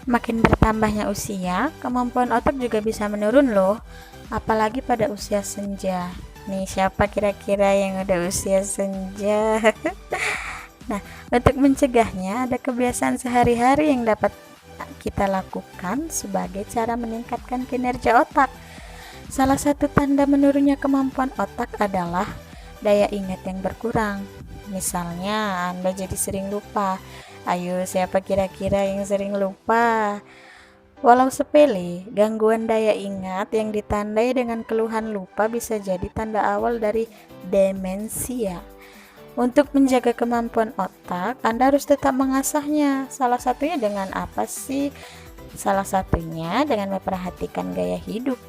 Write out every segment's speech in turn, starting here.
Makin bertambahnya usia, kemampuan otak juga bisa menurun loh, apalagi pada usia senja. Nih, siapa kira-kira yang udah usia senja? Nah, untuk mencegahnya, ada kebiasaan sehari-hari yang dapat kita lakukan sebagai cara meningkatkan kinerja otak. Salah satu tanda menurunnya kemampuan otak adalah daya ingat yang berkurang. Misalnya, Anda jadi sering lupa. Ayo, siapa kira-kira yang sering lupa? Walau sepele, gangguan daya ingat yang ditandai dengan keluhan lupa bisa jadi tanda awal dari demensia. Untuk menjaga kemampuan otak, Anda harus tetap mengasahnya. Salah satunya dengan apa sih? Salah satunya dengan memperhatikan gaya hidup.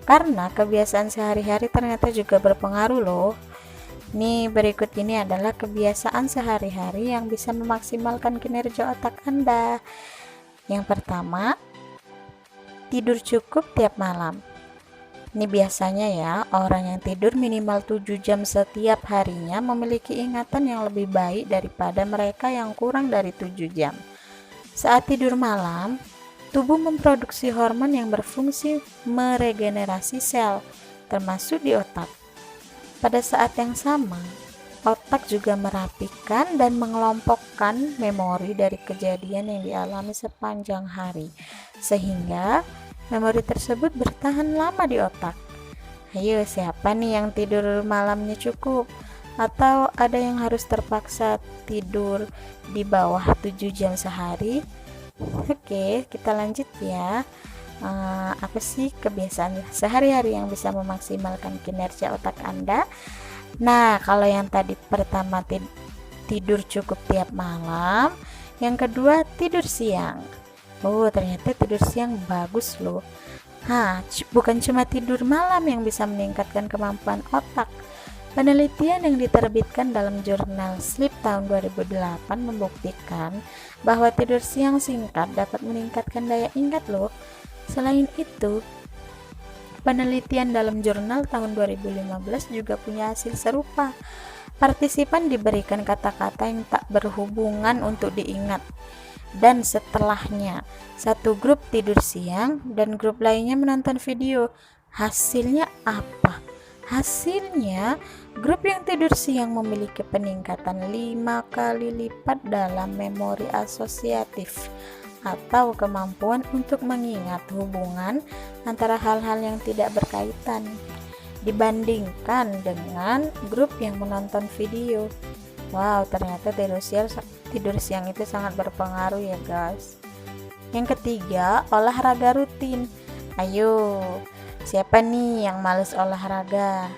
Karena kebiasaan sehari-hari ternyata juga berpengaruh loh. Nih, berikut ini adalah kebiasaan sehari-hari yang bisa memaksimalkan kinerja otak Anda. Yang pertama, tidur cukup tiap malam. Ini biasanya ya, orang yang tidur minimal 7 jam setiap harinya memiliki ingatan yang lebih baik daripada mereka yang kurang dari 7 jam. Saat tidur malam, tubuh memproduksi hormon yang berfungsi meregenerasi sel, termasuk di otak. Pada saat yang sama, otak juga merapikan dan mengelompokkan memori dari kejadian yang dialami sepanjang hari, sehingga memori tersebut bertahan lama di otak. Ayo, siapa nih yang tidur malamnya cukup? Atau ada yang harus terpaksa tidur di bawah 7 jam sehari? Oke, kita lanjut ya. Apa sih kebiasaan sehari-hari yang bisa memaksimalkan kinerja otak Anda? Nah, kalau yang tadi pertama tidur cukup tiap malam, yang kedua tidur siang. Oh, ternyata tidur siang bagus loh. Bukan cuma tidur malam yang bisa meningkatkan kemampuan otak. Penelitian yang diterbitkan dalam jurnal Sleep tahun 2008 membuktikan bahwa tidur siang singkat dapat meningkatkan daya ingat loh. Selain itu, penelitian dalam jurnal tahun 2015 juga punya hasil serupa. Partisipan diberikan kata-kata yang tak berhubungan untuk diingat. Dan setelahnya, satu grup tidur siang dan grup lainnya menonton video. Hasilnya apa? Hasilnya, grup yang tidur siang memiliki peningkatan 5 kali lipat dalam memori asosiatif atau kemampuan untuk mengingat hubungan antara hal-hal yang tidak berkaitan dibandingkan dengan grup yang menonton video. Wow, ternyata tidur siang itu sangat berpengaruh ya guys. Yang ketiga, olahraga rutin. Ayo, siapa nih yang males olahraga?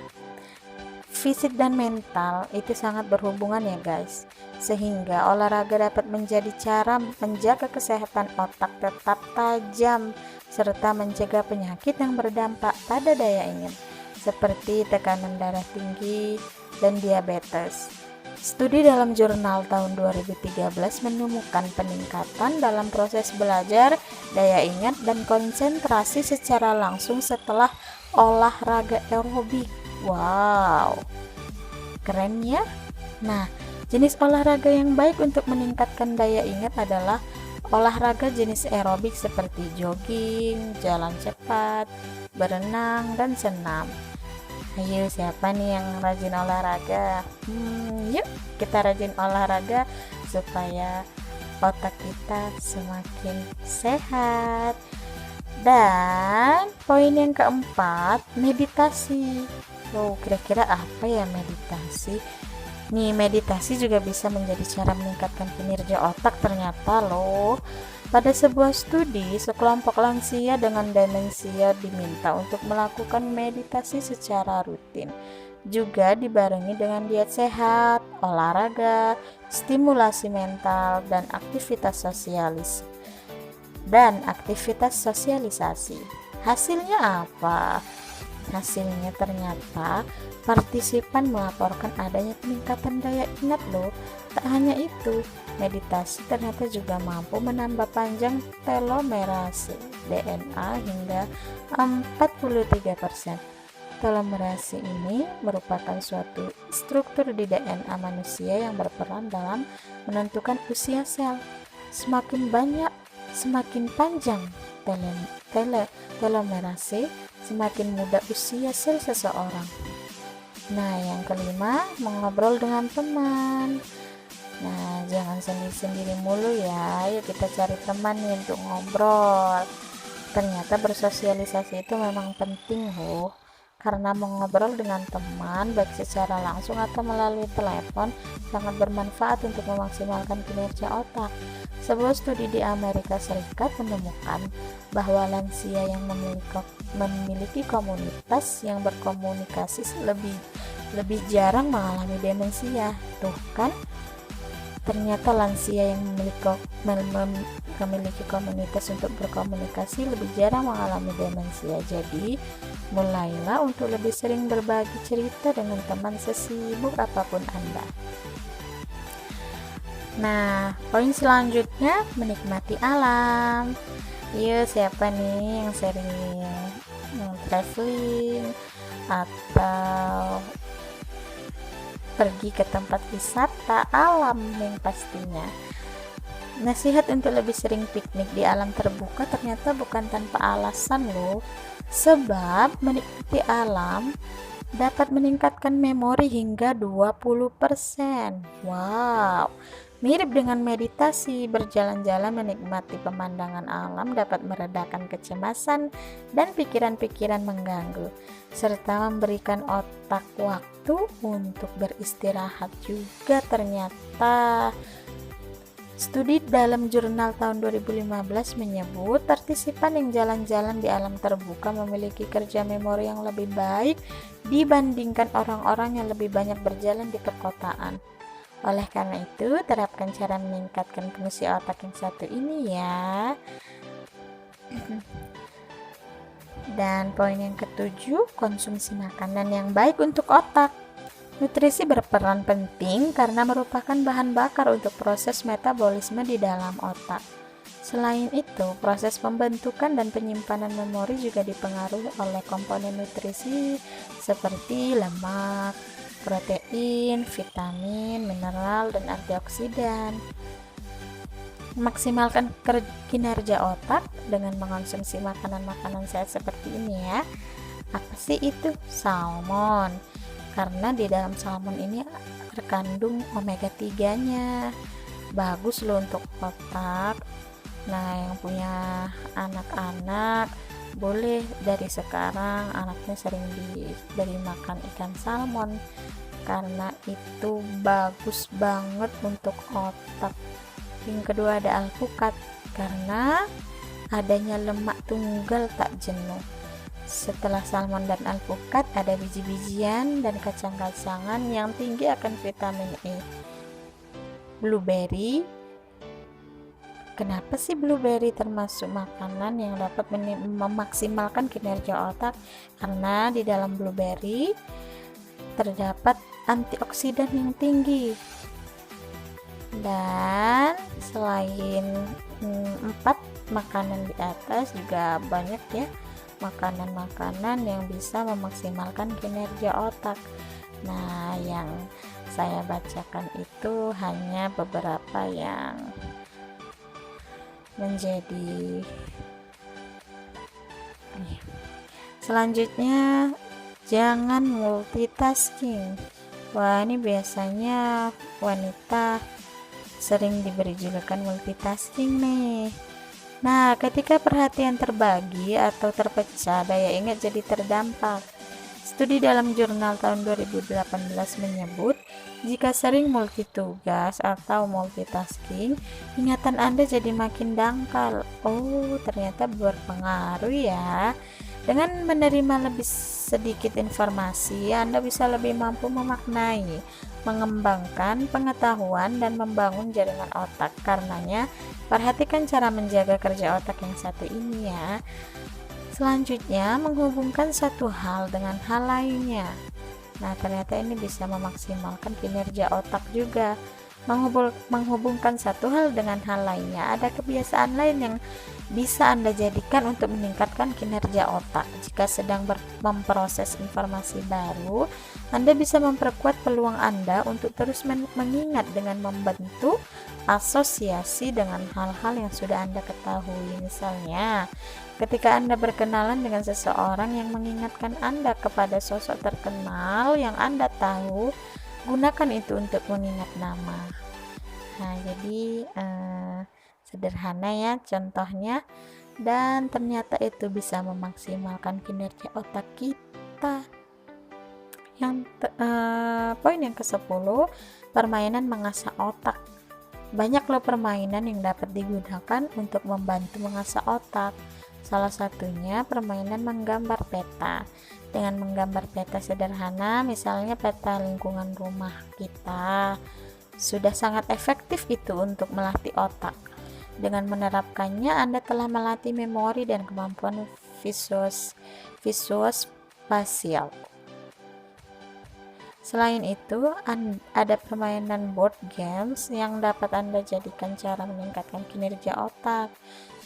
Fisik dan mental itu sangat berhubungan ya guys. Sehingga olahraga dapat menjadi cara menjaga kesehatan otak tetap tajam serta mencegah penyakit yang berdampak pada daya ingat seperti tekanan darah tinggi dan diabetes. Studi dalam jurnal tahun 2013 menemukan peningkatan dalam proses belajar, daya ingat, dan konsentrasi secara langsung setelah olahraga aerobik. Wow, keren ya. Nah, jenis olahraga yang baik untuk meningkatkan daya ingat adalah olahraga jenis aerobik seperti jogging, jalan cepat, berenang, dan senam. Ayo, siapa nih yang rajin olahraga? Yuk kita rajin olahraga supaya otak kita semakin sehat. Dan poin yang keempat, meditasi. Kira-kira apa ya meditasi? Nih, meditasi juga bisa menjadi cara meningkatkan kinerja otak ternyata loh. Pada sebuah studi, sekelompok lansia dengan demensia diminta untuk melakukan meditasi secara rutin. Juga dibarengi dengan diet sehat, olahraga, stimulasi mental, dan aktivitas sosialisasi. Hasilnya apa? Hasilnya ternyata partisipan melaporkan adanya peningkatan daya ingat loh. Tak hanya itu, meditasi ternyata juga mampu menambah panjang telomerase DNA hingga 43%. Telomerase ini merupakan suatu struktur di DNA manusia yang berperan dalam menentukan usia sel. Semakin banyak Semakin panjang tele- telomerase, semakin muda usia sel seseorang. Nah, yang kelima, mengobrol dengan teman. Nah, jangan sendiri-sendiri mulu ya. Yuk kita cari teman nih untuk ngobrol. Ternyata bersosialisasi itu memang penting loh. Karena mengobrol dengan teman, baik secara langsung atau melalui telepon, sangat bermanfaat untuk memaksimalkan kinerja otak. Sebuah studi di Amerika Serikat menemukan bahwa lansia yang memiliki komunitas yang berkomunikasi lebih jarang mengalami demensia. Tuh kan, ternyata lansia yang memiliki komunitas untuk berkomunikasi lebih jarang mengalami demensia. Jadi, mulailah untuk lebih sering berbagi cerita dengan teman sesibuk apapun Anda. Nah, poin selanjutnya, menikmati alam. Yuk, siapa nih yang sering traveling atau pergi ke tempat wisata alam yang pastinya. Nasihat untuk lebih sering piknik di alam terbuka ternyata bukan tanpa alasan loh. Sebab menikmati alam dapat meningkatkan memori hingga 20%. Wow. Mirip dengan meditasi, berjalan-jalan menikmati pemandangan alam dapat meredakan kecemasan dan pikiran-pikiran mengganggu, serta memberikan otak waktu untuk beristirahat juga ternyata. Studi dalam jurnal tahun 2015 menyebut partisipan yang jalan-jalan di alam terbuka memiliki kerja memori yang lebih baik dibandingkan orang-orang yang lebih banyak berjalan di perkotaan. Oleh karena itu, terapkan cara meningkatkan fungsi otak yang satu ini ya. Dan poin yang ketujuh, konsumsi makanan yang baik untuk otak. Nutrisi berperan penting karena merupakan bahan bakar untuk proses metabolisme di dalam otak. Selain itu, proses pembentukan dan penyimpanan memori juga dipengaruhi oleh komponen nutrisi seperti lemak, protein, vitamin, mineral, dan antioksidan. Maksimalkan kinerja otak dengan mengonsumsi makanan-makanan sehat seperti ini ya. Apa sih itu? Salmon. Karena di dalam salmon ini terkandung omega 3-nya. Bagus loh untuk otak. Nah, yang punya anak-anak boleh dari sekarang anaknya sering diberi makan ikan salmon karena itu bagus banget untuk otak. Yang kedua ada alpukat karena adanya lemak tunggal tak jenuh. Setelah salmon dan alpukat ada biji-bijian dan kacang-kacangan yang tinggi akan vitamin E. Blueberry. Kenapa sih blueberry termasuk makanan yang dapat memaksimalkan kinerja otak? Karena di dalam blueberry terdapat antioksidan yang tinggi. Dan selain 4 makanan di atas juga banyak ya makanan-makanan yang bisa memaksimalkan kinerja otak. Nah, yang saya bacakan itu hanya beberapa yang menjadi. Selanjutnya, jangan multitasking. Wah, ini biasanya wanita sering diberi julukan multitasking nih. Nah, ketika perhatian terbagi atau terpecah, daya ingat jadi terdampak. Studi dalam jurnal tahun 2018 menyebut, jika sering multitugas atau multitasking, ingatan Anda jadi makin dangkal. Oh, ternyata berpengaruh ya. Dengan menerima lebih sedikit informasi, Anda bisa lebih mampu memaknai, mengembangkan pengetahuan, dan membangun jaringan otak. Karenanya, perhatikan cara menjaga kerja otak yang satu ini ya. Selanjutnya, menghubungkan satu hal dengan hal lainnya. Nah, ternyata ini bisa memaksimalkan kinerja otak juga. menghubungkan satu hal dengan hal lainnya. Ada kebiasaan lain yang bisa Anda jadikan untuk meningkatkan kinerja otak. Jika sedang memproses informasi baru, Anda bisa memperkuat peluang Anda untuk terus mengingat dengan membentuk asosiasi dengan hal-hal yang sudah Anda ketahui. Misalnya, ketika Anda berkenalan dengan seseorang yang mengingatkan Anda kepada sosok terkenal yang Anda tahu, gunakan itu untuk mengingat nama. Nah, jadi sederhana ya contohnya, dan ternyata itu bisa memaksimalkan kinerja otak kita. Poin yang ke-10, permainan mengasah otak. Banyak loh permainan yang dapat digunakan untuk membantu mengasah otak. Salah satunya permainan menggambar peta. Dengan menggambar peta sederhana, misalnya peta lingkungan rumah kita, sudah sangat efektif itu untuk melatih otak. Dengan menerapkannya, Anda telah melatih memori dan kemampuan visuospasial. Selain itu, ada permainan board games yang dapat Anda jadikan cara meningkatkan kinerja otak.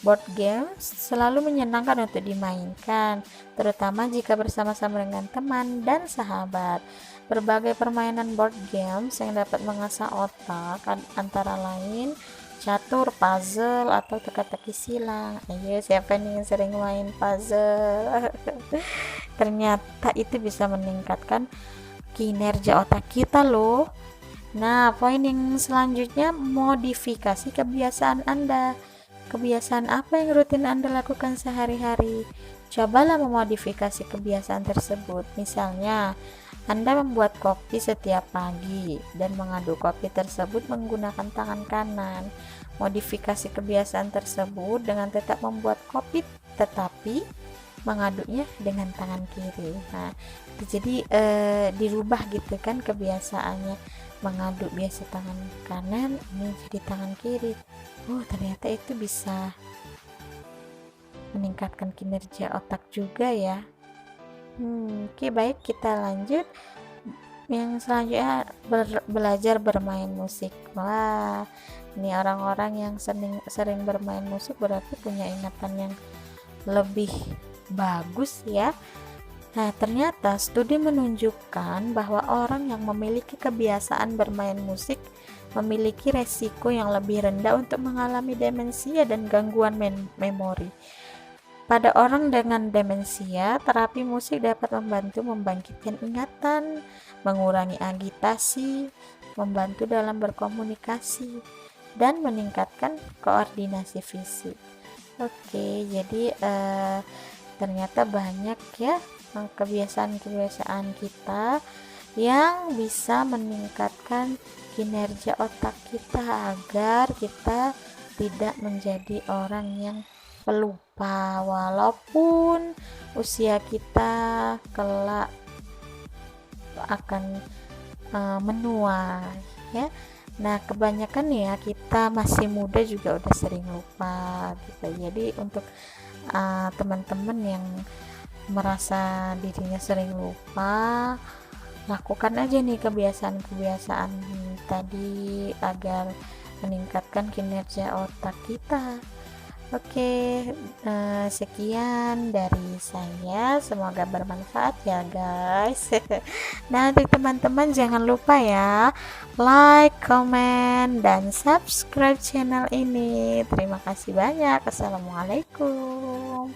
Board games selalu menyenangkan untuk dimainkan, terutama jika bersama-sama dengan teman dan sahabat. Berbagai permainan board games yang dapat mengasah otak antara lain catur, puzzle, atau teka-teki silang. Ayo, siapa nih yang sering main puzzle? Ternyata itu bisa meningkatkan kinerja otak kita loh. Nah, poin yang selanjutnya, modifikasi kebiasaan Anda. Kebiasaan apa yang rutin Anda lakukan sehari-hari? Cobalah memodifikasi kebiasaan tersebut. Misalnya, Anda membuat kopi setiap pagi dan mengaduk kopi tersebut menggunakan tangan kanan. Modifikasi kebiasaan tersebut dengan tetap membuat kopi tetapi mengaduknya dengan tangan kiri. Nah, jadi dirubah gitu kan kebiasaannya, mengaduk biasa tangan kanan, ini jadi tangan kiri. Oh, ternyata itu bisa meningkatkan kinerja otak juga ya. Oke, baik, kita lanjut. Yang selanjutnya, belajar bermain musik. Wah, ini orang-orang yang sering bermain musik berarti punya ingatan yang lebih bagus ya. Nah, ternyata studi menunjukkan bahwa orang yang memiliki kebiasaan bermain musik memiliki resiko yang lebih rendah untuk mengalami demensia dan gangguan memori. Pada orang dengan demensia, terapi musik dapat membantu membangkitkan ingatan, mengurangi agitasi, membantu dalam berkomunikasi, dan meningkatkan koordinasi fisik. Oke, jadi ternyata banyak ya kebiasaan-kebiasaan kita yang bisa meningkatkan kinerja otak kita agar kita tidak menjadi orang yang pelupa walaupun usia kita kelak akan menua ya. Nah, kebanyakan ya kita masih muda juga udah sering lupa gitu. Jadi untuk teman-teman yang merasa dirinya sering lupa, lakukan aja nih kebiasaan-kebiasaan tadi agar meningkatkan kinerja otak kita. Oke, sekian dari saya, semoga bermanfaat ya guys. Nanti teman-teman jangan lupa ya like, comment, dan subscribe channel ini. Terima kasih banyak. Assalamualaikum.